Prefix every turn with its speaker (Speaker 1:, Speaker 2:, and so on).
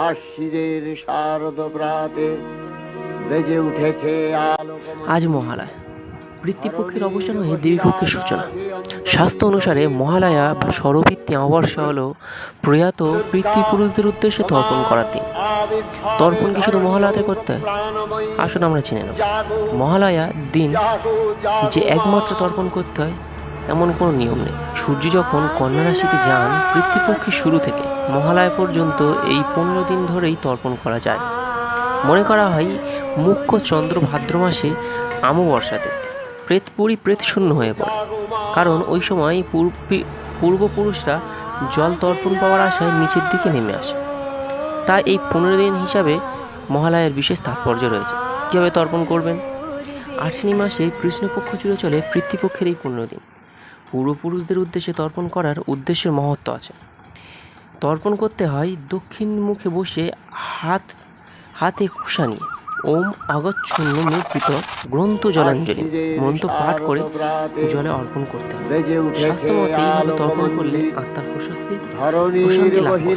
Speaker 1: আশ্বিনের শারদ প্রাতে বেজে উঠেছে আলোকময়।
Speaker 2: আজ মহালয়া, পিতৃপক্ষের অবসান হয়ে দেবীপক্ষের সূচনা। শাস্ত্র অনুসারে মহালয়া বা ষড়বৃত্তি অমাবস্যা হল প্রয়াত পিতৃপুরুষদের উদ্দেশ্যে তর্পণ করার দিন। তর্পণ কি শুধু মহালয়াতে করতে হয়? আসুন আমরা চিনে নেব। মহালয়া দিন যে একমাত্র তর্পণ করতে হয় এমন কোনো নিয়ম নেই। সূর্য যখন কন্যা রাশিতে যান, পিতৃপক্ষের শুরু থেকে মহালয়া পর্যন্ত এই 15 দিন ধরেই তর্পণ করা যায়। মনে করা হয় মুখ্য চন্দ্র ভাদ্র মাসে অমাবস্যাতে প্রেত শূন্য হয়ে পড়ে, কারণ ওই সময় পূর্বপুরুষরা জল তর্পণ পাওয়ার আশায় নিচের দিকে নেমে আসে। তাই এই 15 দিন হিসাবে মহালয়ার বিশেষ তাৎপর্য রয়েছে। কীভাবে তর্পণ করবেন? আশ্বিনী মাসে কৃষ্ণপক্ষ জুড়ে চলে পিতৃপক্ষের এই 15 দিন। পূর্বপুরুষদের উদ্দেশ্যে তর্পণ করার উদ্দেশ্যের মহত্ব আছে। তর্পণ করতে হয় দক্ষিণ মুখে বসে হাতে কুশা নিয়ে ওম আগচ্ছন্ন মুদ্রিত গ্রন্থ জলাঞ্জলি মন্ত্র পাঠ করে জলে অর্পণ করতে হবে। শাস্ত্র মতে এইভাবে তর্পণ করলে আত্মার প্রশান্তি লাভ করে।